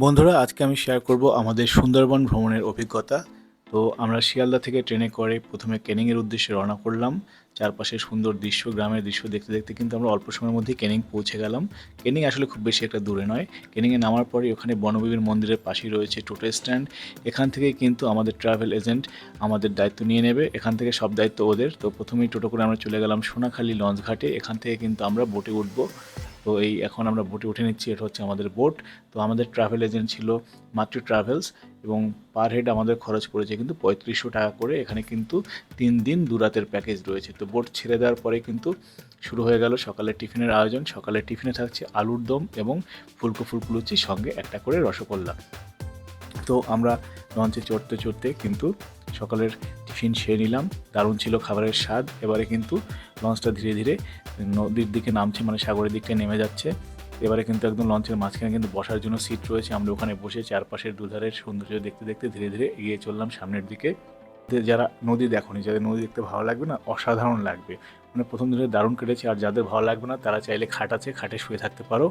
বন্ধুরা, আজকে আমি শেয়ার করব আমাদের সুন্দরবন ভ্রমণের অভিজ্ঞতা। তো আমরা শিয়ালদা থেকে ট্রেনে করে প্রথমে ক্যানিংয়ের উদ্দেশ্যে রওনা করলাম। চারপাশে সুন্দর দৃশ্য, গ্রামের দৃশ্য দেখতে দেখতে কিন্তু আমরা অল্প সময়ের মধ্যেই ক্যানিং পৌঁছে গেলাম। ক্যানিং আসলে খুব বেশি একটা দূরে নয়। ক্যানিংয়ে নামার পরে ওখানে বনবিবির মন্দিরের পাশেই রয়েছে টোটো স্ট্যান্ড। এখান থেকেই কিন্তু আমাদের ট্রাভেল এজেন্ট আমাদের দায়িত্ব নিয়ে নেবে। এখান থেকে সব দায়িত্ব ওদের। তো প্রথমেই টোটো করে আমরা চলে গেলাম সোনাখালী লঞ্চ ঘাটে। এখান থেকে কিন্তু আমরা বোটে উঠবো। তো এই এখন আমরা বোটে উঠে নিচ্ছি, এটা হচ্ছে আমাদের বোট। তো আমাদের ট্রাভেল এজেন্ট ছিল মাতৃ ট্রাভেলস, এবং পার হেড আমাদের খরচ পড়েছে কিন্তু ৩৫০০ টাকা করে। এখানে কিন্তু ৩ দিন ২ রাতের প্যাকেজ রয়েছে। তো বোট ছেড়ে দেওয়ার পরে কিন্তু শুরু হয়ে গেল সকালের টিফিনের আয়োজন। সকালের টিফিনে থাকছে আলুর দম এবং ফুলকো ফুলকো লুচি, সঙ্গে একটা করে রসগোল্লা। তো আমরা লঞ্চে চড়তে চড়তে কিন্তু সকালের টিফিন সেরে নিলাম। দারুণ ছিল খাবারের স্বাদ। এবারে কিন্তু লঞ্চটা ধীরে ধীরে নদীর দিকে নামছে, মানে সাগরের দিকটা নেমে যাচ্ছে। এবারে কিন্তু একদম লঞ্চের মাঝখানে কিন্তু বসার জন্য সিট রয়েছে। আমরা ওখানে বসে চারপাশের দুধারের সৌন্দর্য দেখতে দেখতে ধীরে ধীরে এগিয়ে চললাম সামনের দিকে। যারা নদী দেখোনি, যাদের নদী দেখতে ভালো লাগবে না, অসাধারণ লাগবে। মানে প্রথম দিনে দারুণ কেটেছে। আর যাদের ভালো লাগবে না তারা চাইলে খাট আছে, খাটে শুয়ে থাকতে পারো।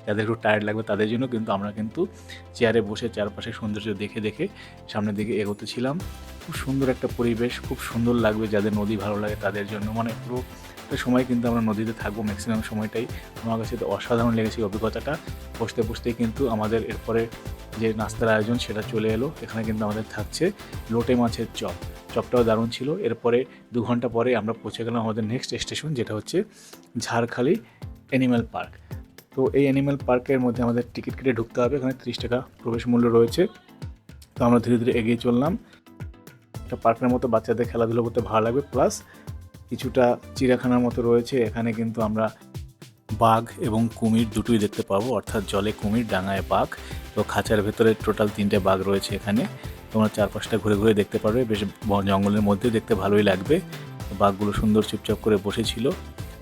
যাদের একটু টায়ার্ড লাগবে তাদের জন্য কিন্তু আমরা কিন্তু চেয়ারে বসে চারপাশে সৌন্দর্য দেখে দেখে সামনের দিকে এগোতেছিলাম। খুব সুন্দর একটা পরিবেশ, খুব সুন্দর লাগবে যাদের নদী ভালো লাগে তাদের জন্য। মানে পুরো একটা সময় কিন্তু আমরা নদীতে থাকবো, ম্যাক্সিমাম সময়টাই। আমার কাছে তো অসাধারণ লেগেছে এই অভিজ্ঞতাটা। বসতে বসতেই কিন্তু আমাদের এরপরে যে নাস্তার আয়োজন সেটা চলে এলো। এখানে কিন্তু আমাদের থাকছে লোটে মাছের চপ। চপটাও দারুণ ছিল। এরপরে ২ ঘন্টা পরে আমরা পৌঁছে গেলাম আমাদের নেক্সট স্টেশন, যেটা হচ্ছে ঝাড়খালি অ্যানিম্যাল পার্ক। তো এই অ্যানিম্যাল পার্কের মধ্যে আমাদের টিকিট কেটে ঢুকতে হবে। এখানে ৩০ টাকা প্রবেশ মূল্য রয়েছে। তো আমরা ধীরে ধীরে এগিয়ে চললাম। একটা পার্কের মতো বাচ্চাদের খেলাধুলো করতে ভালো লাগবে, প্লাস কিছুটা চিড়িয়াখানার মতো রয়েছে। এখানে কিন্তু আমরা বাঘ এবং কুমির দুটোই দেখতে পাবো, অর্থাৎ জলে কুমির, ডাঙায় বাঘ। তো খাঁচার ভেতরে টোটাল ৩টে বাঘ রয়েছে এখানে। তোমরা চারপাশটা ঘুরে ঘুরে দেখতে পারবে, বেশ জঙ্গলের মধ্যে দেখতে ভালোই লাগবে। বাঘগুলো সুন্দর চুপচাপ করে বসেছিল,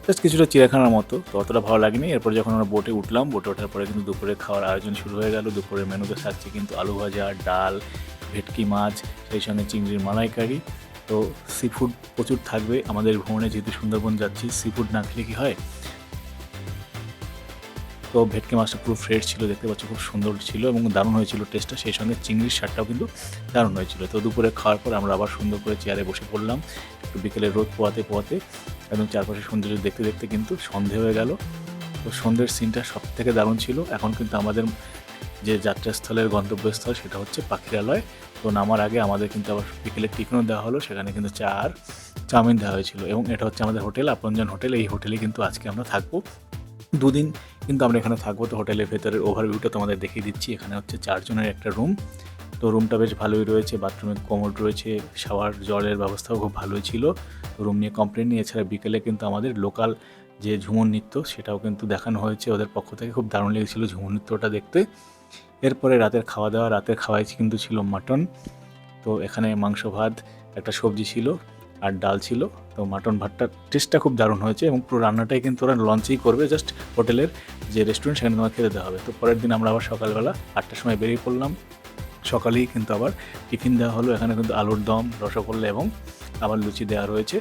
জাস্ট কিছুটা চিড়িয়াখানার মতো। তো অতটা ভালো লাগেনি। এরপর যখন আমরা বোটে উঠলাম, বোটে ওঠার পরে কিন্তু দুপুরে খাওয়ার আয়োজন শুরু হয়ে গেল। দুপুরের মেনুতে থাকছে কিন্তু আলু ভাজা, ডাল, ভেটকি মাছ, সেই সঙ্গে চিংড়ির মালাইকারি। তো সি ফুড প্রচুর থাকবে আমাদের ভ্রমণে, যেহেতু সুন্দরবন যাচ্ছি, সি ফুড না খেলে কি হয়। তো ভেটকি মাছটা পুরো ফ্রেশ ছিল, দেখতে পাচ্ছ খুব সুন্দর ছিল এবং দারুণ হয়েছিল টেস্টটা। সেই সঙ্গে চিংড়ির স্বাদটাও কিন্তু দারুণ হয়েছিল। তো দুপুরে খাওয়ার পর আমরা আবার সুন্দর করে চেয়ারে বসে পড়লাম। একটু বিকেলে রোদ পোয়াতে পোয়াতে একদম চারপাশে সৌন্দর্য দেখতে দেখতে কিন্তু সন্ধে হয়ে গেল। তো সন্ধ্যের সিনটা সব থেকে দারুণ ছিল। এখন কিন্তু আমাদের যে যাত্রাস্থলের গন্তব্যস্থল সেটা হচ্ছে পাখিরালয়। তো নামার আগে আমাদের কিন্তু আবার বিকেলে টিফিনও দেওয়া হলো। সেখানে কিন্তু চা আর চাউমিন দেওয়া হয়েছিল, এবং এটা হচ্ছে আমাদের হোটেল আপনজন হোটেল। এই হোটেলে কিন্তু আজকে আমরা থাকবো ২ দিন। কিন্তু আমরা এখানে থাকবো। তো হোটেলের ভেতরের ওভারভিউটা তোমাদের দেখিয়ে দিচ্ছি। এখানে হচ্ছে ৪ জনের একটা রুম। তো রুমটা বেশ ভালোই রয়েছে, বাথরুমে কমোড রয়েছে, শাওয়ার জলের ব্যবস্থাও খুব ভালোই ছিল। তো রুম নিয়ে কমপ্লেন নেই। এছাড়া বিকেলে কিন্তু আমাদের লোকাল যে ঝুমুর নৃত্য সেটাও কিন্তু দেখানো হয়েছে ওদের পক্ষ থেকে। খুব দারুণ লেগেছিলো ঝুমুর নৃত্যটা দেখতে। এরপরে রাতের খাওয়া দাওয়া, রাতের খাওয়াই কিন্তু ছিল মাটন। তো এখানে মাংস ভাত, একটা সবজি ছিল আর ডাল ছিল। তো মাটন ভাতটার টেস্টটা খুব দারুণ হয়েছে, এবং পুরো রান্নাটাই কিন্তু ওরা লঞ্চেই করবে, জাস্ট হোটেলের যে রেস্টুরেন্ট সেখানে তোমার খেতে দেওয়া হবে। তো পরের দিন আমরা আবার সকালবেলা ৮টার সময় বেরিয়ে পড়লাম। সকালেই কিন্তু আবার টিফিন দেওয়া হলো। এখানে কিন্তু আলুর দম, রসগোল্লা এবং আবার লুচি দেওয়া রয়েছে।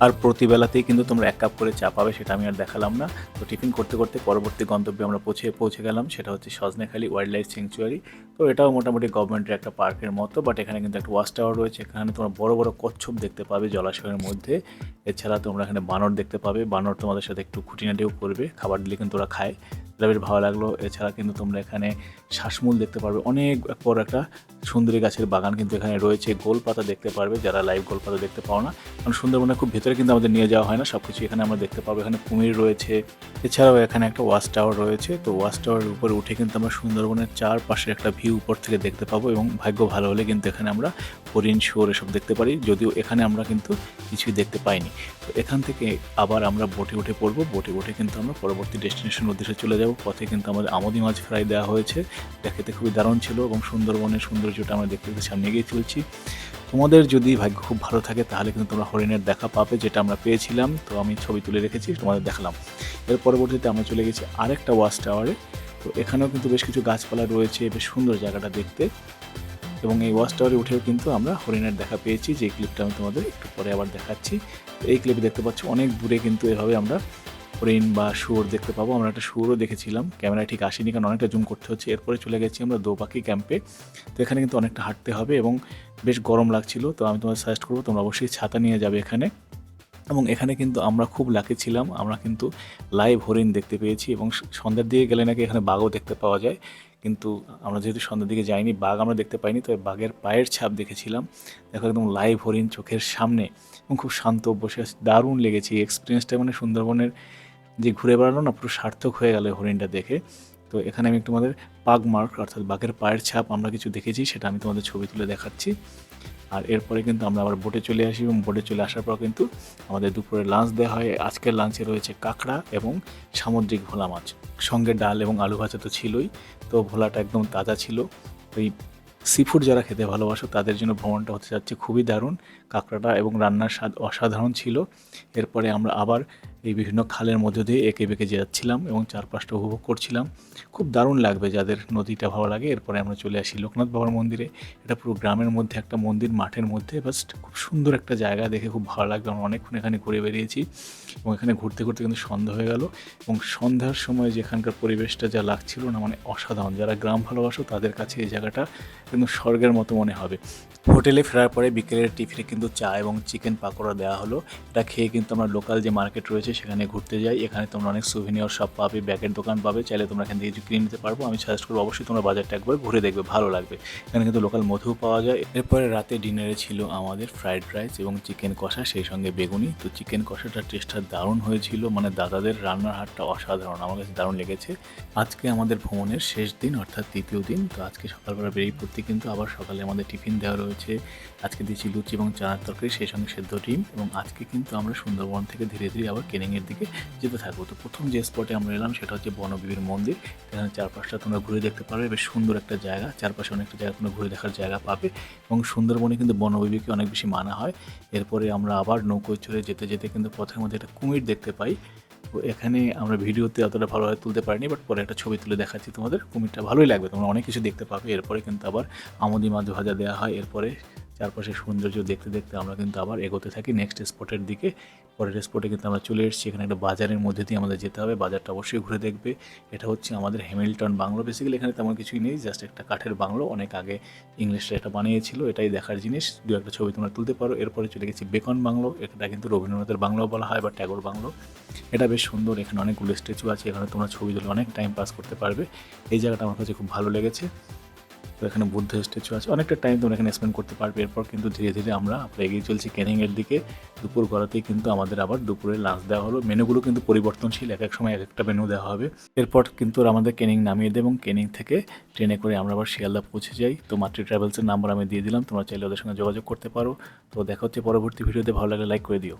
আর প্রতিবেলাতেই কিন্তু তোমরা ১ কাপ করে চা পাবে, সেটা আমি আর দেখালাম না। তো টিফিন করতে করতে পরবর্তী গন্তব্যে আমরা পৌঁছে গেলাম, সেটা হচ্ছে সজনেখালি ওয়াইল্ড লাইফ স্যাংচুয়ারি। তো এটাও মোটামুটি গভর্নমেন্টের একটা পার্কের মতো, বাট এখানে কিন্তু একটা ওয়াচ টাওয়ার রয়েছে। এখানে তোমরা বড় বড় কচ্ছপ দেখতে পাবে জলাশয়ের মধ্যে। এছাড়া তোমরা এখানে বানর দেখতে পাবে। বানর তোমাদের সাথে একটু খুঁটিনাটিও করবে, খাবার দিলে কিন্তু ওরা খায়, এটা বেশ ভালো লাগলো। এছাড়া কিন্তু তোমরা এখানে শ্বাসমূল দেখতে পারবে, অনেক বড় একটা সুন্দরী গাছের বাগান কিন্তু এখানে রয়েছে। গোলপাতা দেখতে পারবে, যারা লাইভ গোলপাতা দেখতে পাও না, কারণ সুন্দরবনের খুব ভেতরে কিন্তু আমাদের নিয়ে যাওয়া হয় না। সব কিছু এখানে আমরা দেখতে পাবো। এখানে কুমির রয়েছে। এছাড়াও এখানে একটা ওয়াচ টাওয়ার রয়েছে। তো ওয়াচ টাওয়ারের উপরে উঠে কিন্তু আমরা সুন্দরবনের চারপাশে একটা ভিউ উপর থেকে দেখতে পাবো, এবং ভাগ্য ভালো হলে কিন্তু এখানে আমরা হরিণ, শুয়োর এসব দেখতে পারি। যদিও এখানে আমরা কিন্তু কিছুই দেখতে পাইনি। তো এখান থেকে আবার আমরা বোটে উঠে পড়বো। বোটে কিন্তু আমরা পরবর্তী ডেস্টিনেশনের উদ্দেশ্যে চলে যাব। পথে কিন্তু আমাদের আমোদি মাছ ফ্রাই দেওয়া হয়েছে, এটা খেতে খুবই দারুণ ছিল, এবং সুন্দরবনের সৌন্দর্যটা আমরা দেখতে দেখতে সামনে এগিয়ে চলছি। তোমাদের যদি ভাগ্য খুব ভালো থাকে তাহলে কিন্তু তোমরা হরিণের দেখা পাবে, যেটা আমরা পেয়েছিলাম। তো আমি ছবি তুলে রেখেছি, তোমাদের দেখালাম। এর পরবর্তীতে আমরা চলে গেছি আরেকটা ওয়াচ টাওয়ারে। তো এখানেও কিন্তু বেশ কিছু গাছপালা রয়েছে, বেশ সুন্দর জায়গাটা দেখতে। এবং এই ওয়াচ টাওয়ারে উঠেও কিন্তু আমরা হরিণের দেখা পেয়েছি, যে ক্লিপটা আমি তোমাদের একটু পরে আবার দেখাচ্ছি। তো এই ক্লিপে দেখতে পাচ্ছ অনেক দূরে কিন্তু এভাবে আমরা হরিণ বা শুয়োর দেখতে পাবো। আমরা একটা শুয়োরও দেখেছিলাম, ক্যামেরায় ঠিক আসেনি কারণ অনেকটা জুম করতে হচ্ছে। এরপরে চলে গেছি আমরা দোপাখি ক্যাম্পে। তো এখানে কিন্তু অনেকটা হাঁটতে হবে এবং বেশ গরম লাগছিল। তো আমি তোমাদের সাজেস্ট করবো তোমরা অবশ্যই ছাতা নিয়ে যাবে এখানে। এবং এখানে কিন্তু আমরা খুব লাকি ছিলাম, আমরা কিন্তু লাইভ হরিণ দেখতে পেয়েছি এবং সন্ধ্যার দিকে গেলে নাকি এখানে বাঘও দেখতে পাওয়া যায়। কিন্তু আমরা যেহেতু সন্ধ্যার দিকে যাইনি, বাঘ আমরা দেখতে পাইনি, তবে বাঘের পায়ের ছাপ দেখেছিলাম। দেখো একদম লাইভ হরিণ চোখের সামনে এবং খুব শান্ত বসে আছে, দারুণ লেগেছে এই এক্সপিরিয়েন্সটা। মানে সুন্দরবনের যে ঘুরে বেড়ানো না পুরো সার্থক হয়ে গেল হরিণটা দেখে। তো এখানে আমি তোমাদের পাগ মার্ক অর্থাৎ বাঘের পায়ের ছাপ আমরা কিছু দেখেছি, সেটা আমি তোমাদের ছবি তুলে দেখাচ্ছি। আর এরপরে কিন্তু আমরা আবার বোটে চলে আসি এবং বোটে চলে আসার পর কিন্তু আমাদের দুপুরে লাঞ্চ দেওয়া হয়। আজকের লাঞ্চে রয়েছে কাঁকড়া এবং সামুদ্রিক ভোলা মাছ, সঙ্গে ডাল এবং আলু ভাজা তো ছিলই। তো ভোলাটা একদম তাজা ছিল। তো এই সি ফুড যারা খেতে ভালোবাসো তাদের জন্য ভ্রমণটা হতে যাচ্ছে খুবই দারুণ। কাঁকড়াটা এবং রান্নার স্বাদ অসাধারণ ছিল। এরপরে আমরা আবার এই বিভিন্ন খালের মধ্যে দিয়ে এঁকে বেঁকে যাচ্ছিলাম এবং চারপাশটা উপভোগ করছিলাম। খুব দারুণ লাগবে যাদের নদীটা ভালো লাগে। এরপরে আমরা চলে আসি লোকনাথ বাবার মন্দিরে। এটা পুরো গ্রামের মধ্যে একটা মন্দির, মাঠের মধ্যে, জাস্ট খুব সুন্দর একটা জায়গা, দেখে খুব ভালো লাগবে। আমরা অনেকক্ষণ এখানে ঘুরে বেরিয়েছি এবং এখানে ঘুরতে ঘুরতে কিন্তু সন্ধ্যা হয়ে গেল এবং সন্ধ্যার সময় যেখানকার পরিবেশটা যা লাগছিল না, মানে অসাধারণ। যারা গ্রাম ভালোবাসো তাদের কাছে এই জায়গাটা একদম স্বর্গের মতো মনে হবে। হোটেলে ফেরার পরে বিকেলের টিফিনে কিন্তু চা এবং চিকেন পাকোড়া দেওয়া হলো। এটা খেয়ে কিন্তু আমরা লোকাল যে মার্কেট রয়েছে সেখানে ঘুরতে যাই। এখানে তোমরা অনেক সুভিনিয়র শপ পাবে, ব্যাগের দোকান পাবে, চাইলে তোমরা এখান থেকে কিছু কিনে নিতে পারবো। আমি সাজেস্ট করবো অবশ্যই তোমরা বাজারটা একবার ঘুরে দেখবে, ভালো লাগবে। এখানে কিন্তু লোকাল মধু পাওয়া যায়। এরপরে রাতে ডিনারে ছিল আমাদের ফ্রাইড রাইস এবং চিকেন কষা, সেই সঙ্গে বেগুনি। তো চিকেন কষাটার টেস্টটা দারুণ হয়েছিল, মানে দাদাদের রান্নার হাতটা অসাধারণ, আমার কাছে দারুণ লেগেছে। আজকে আমাদের ভ্রমণের শেষ দিন অর্থাৎ তৃতীয় দিন। তো আজকে সকালবেলা বেরিয়ে পড়তে কিন্তু আবার সকালে আমাদের টিফিন দেওয়া রয়েছে। আজকে দিয়েছি লুচি এবং চানার তরকারি, সেই সঙ্গে সেদ্ধ ডিম। এবং আজকে কিন্তু আমরা সুন্দরবন থেকে ধীরে ধীরে আবার কেনিংয়ের দিকে যেতে থাকবো। তো প্রথম যে স্পটে আমরা এলাম সেটা হচ্ছে বনবিবির মন্দির। এখানে চারপাশটা তোমরা ঘুরে দেখতে পারবে, বেশ সুন্দর একটা জায়গা, চারপাশে অনেকটা জায়গা তোমরা ঘুরে দেখার জায়গা পাবে। এবং সুন্দরবনে কিন্তু বনবিবিকে অনেক বেশি মানা হয়। এরপরে আমরা আবার নৌকোয় চড়ে যেতে যেতে কিন্তু পথের মধ্যে একটা কুমির দেখতে পাই। তো এখানে আমরা ভিডিওতে অতটা ভালোভাবে তুলতে পারিনি, বাট পরে একটা ছবি তুলে দেখাচ্ছি তোমাদের। কুমিরটা ভালোই লাগবে, তোমরা অনেক কিছু দেখতে পাবে। এরপরে কিন্তু আবার আমুদি মাছ ভাজা দেওয়া হয়। এরপরে চারপাশের সৌন্দর্য দেখতে দেখতে আমরা কিন্তু আবার এগোতে থাকি নেক্সট স্পটের দিকে। পরের স্পটে কিন্তু আমরা চলে এসেছি। এখানে একটা বাজারের মধ্যে দিয়ে আমাদের যেতে হবে, বাজারটা অবশ্যই ঘুরে দেখবে। এটা হচ্ছে আমাদের হ্যামিল্টন বাংলো। বেসিক্যালি এখানে তেমন কিছুই নেই, জাস্ট একটা কাঠের বাংলো, অনেক আগে ইংলিশরা এটা বানিয়েছিল, এটাই দেখার জিনিস। দু একটা ছবি তোমরা তুলতে পারো। এরপরে চলে গেছি বেকন বাংলো। এটা কিন্তু রবীন্দ্রনাথের বাংলো বলা হয় বা ট্যাগোর বাংলো। এটা বেশ সুন্দর, এখানে অনেকগুলো স্ট্যাচু আছে, এখানে তোমরা ছবি তুলে অনেক টাইম পাস করতে পারবে। এই জায়গাটা আমার কাছে খুব ভালো লেগেছে। তো এখানে বুদ্ধ স্ট্যাচু আছে, অনেকটা টাইম তোমরা এখানে স্পেন্ড করতে পারবে। এরপর কিন্তু ধীরে ধীরে আমরা এগিয়ে চলছি ক্যানিংয়ের দিকে। দুপুর গড়াতেই কিন্তু আমাদের আবার দুপুরে লাঞ্চ দেওয়া হলো। মেনুগুলো কিন্তু পরিবর্তনশীল, এক এক সময় এক একটা মেনু দেওয়া হবে। এরপর কিন্তু ওরা আমাদের ক্যানিং নামিয়ে দেয় এবং ক্যানিং থেকে ট্রেনে করে আমরা আবার শিয়ালদা পৌঁছে যাই। তো মাতৃ ট্রাভেলসের নাম্বার আমি দিয়ে দিলাম, তোমরা চাইলে ওদের সঙ্গে যোগাযোগ করতে পারো। তো দেখা হচ্ছে পরবর্তী ভিডিওতে, ভালো লাগলে লাইক করে দিও।